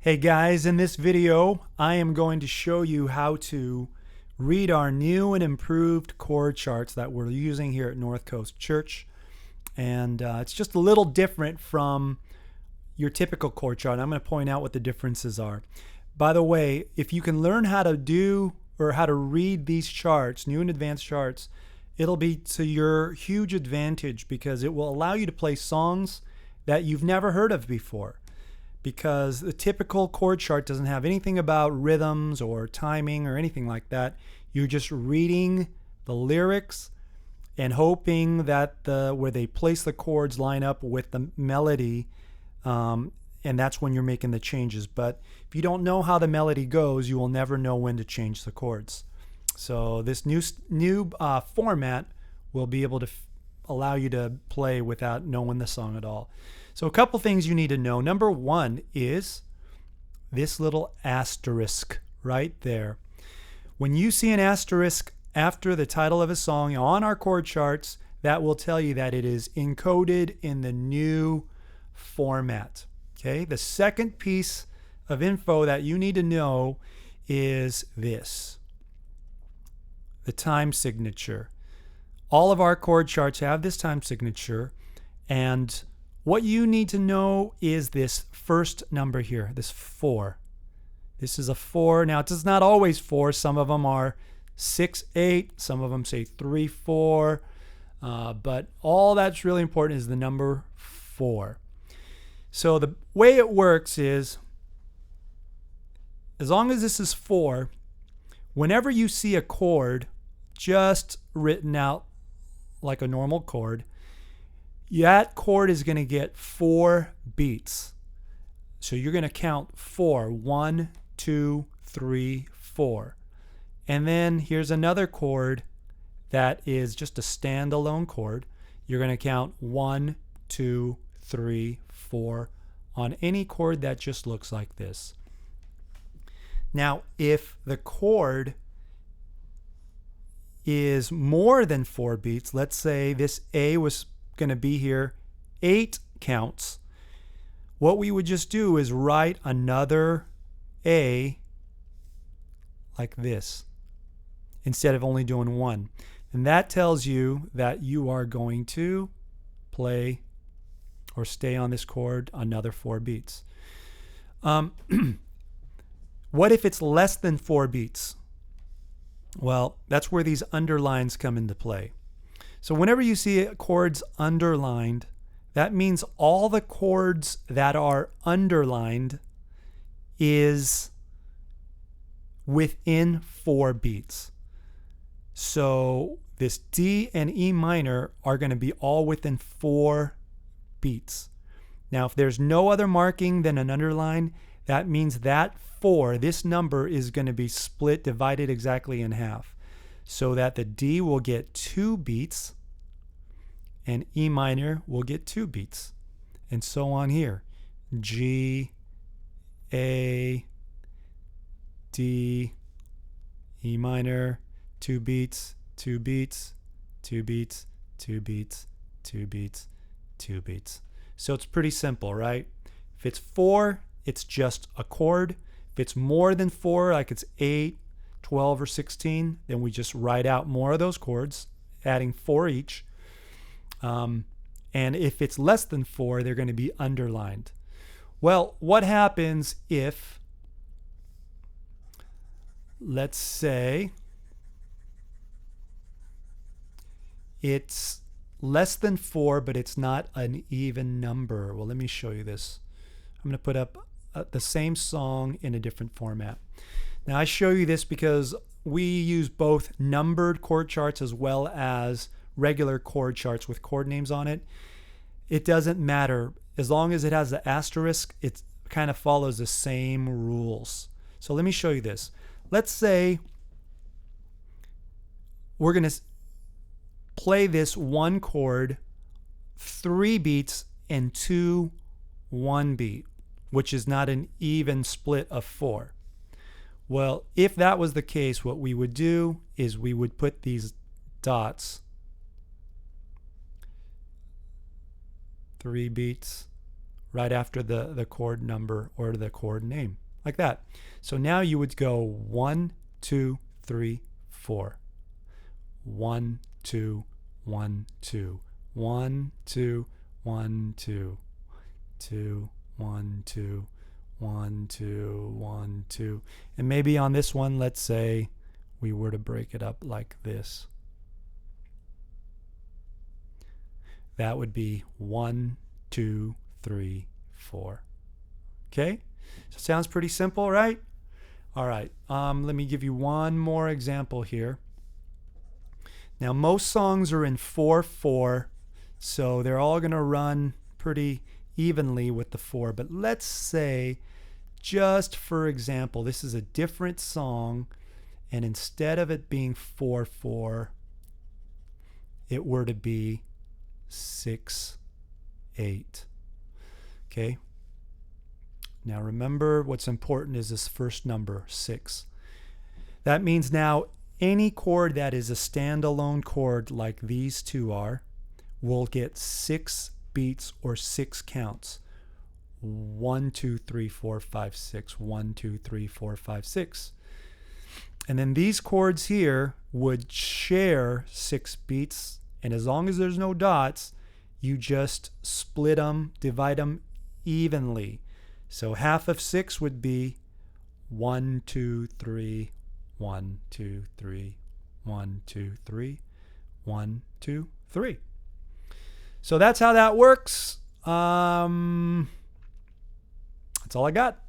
Hey guys, in this video I am going to show you how to read our new and improved chord charts that we're using here at North Coast Church. And it's just a little different from your typical chord chart. I'm going to point out what the differences are. By the way, if you can learn how to do or how to read these charts, new and advanced charts, it'll be to your huge advantage because it will allow you to play songs that you've never heard of before. Because the typical chord chart doesn't have anything about rhythms or timing or anything like that. You're just reading the lyrics and hoping that where they place the chords line up with the melody, and that's when you're making the changes. But if you don't know how the melody goes, you will never know when to change the chords. So this new format will be able to allow you to play without knowing the song at all. So a couple things you need to know. Number one is this little asterisk right there. When you see an asterisk after the title of a song on our chord charts, that will tell you that it is encoded in the new format. Okay. The second piece of info that you need to know is this: the time signature. All of our chord charts have this time signature, and what you need to know is this first number here, this 4. This is a 4. Now, it's not always 4. Some of them are 6, 8. Some of them say 3, 4. But all that's really important is the number 4. So the way it works is, as long as this is 4, whenever you see a chord just written out like a normal chord, that chord is going to get 4 beats. So you're going to count 4. 1, 2, 3, 4. And then here's another chord that is just a standalone chord. You're going to count 1, 2, 3, 4 on any chord that just looks like this. Now, if the chord is more than 4 beats, let's say this A was going to be here 8 counts, what we would just do is write another A like this instead of only doing 1. And that tells you that you are going to play or stay on this chord another 4 beats. What if it's less than 4 beats? Well, that's where these underlines come into play. So whenever you see chords underlined, that means all the chords that are underlined is within 4 beats. So this D and E minor are going to be all within 4 beats. Now, if there's no other marking than an underline, that means that 4, this number, is going to be split, divided exactly in half, so that the D will get 2 beats and E minor will get 2 beats, and so on here. G, A, D, E minor, 2 beats, 2 beats, 2 beats, 2 beats, 2 beats, 2 beats. So it's pretty simple, right? If it's 4, it's just a chord. If it's more than 4, like it's 8, 12, or 16, then we just write out more of those chords, adding 4 each. And if it's less than 4, they're going to be underlined. Well, what happens if, let's say, it's less than 4, but it's not an even number? Well, let me show you this. I'm going to put up the same song in a different format. Now, I show you this because we use both numbered chord charts as well as regular chord charts with chord names on it. It doesn't matter. As long as it has the asterisk, it kind of follows the same rules. So let me show you this. Let's say we're going to play this one chord 3 beats and 2 1 beat, which is not an even split of 4. Well, if that was the case, what we would do is we would put these dots, 3 beats right after the chord number or the chord name, like that. So now you would go 1, 2, 3, 4. 1, 2, 1, 2. 1, 2, 1, 2. 2, 1, 2. 1, 2, 1, 2. And maybe on this one, let's say we were to break it up like this. That would be 1, 2, 3, 4. Okay? So it sounds pretty simple, right? All right. Let me give you one more example here. Now, most songs are in 4/4, so they're all going to run pretty evenly with the 4. But let's say, just for example, this is a different song, and instead of it being 4/4, it were to be 6/8. Okay? Now remember, what's important is this first number, 6. That means now any chord that is a standalone chord like these two are will get 6 beats or 6 counts. 1, 2, 3, 4, 5, 6. 1, 2, 3, 4, 5, 6. And then these chords here would share 6 beats, and as long as there's no dots, you just split them, divide them evenly. So half of 6 would be 1, 2, 3, 1, 2, 3, 1, 2, 3, 1, 2, 3. So that's how that works. That's all I got.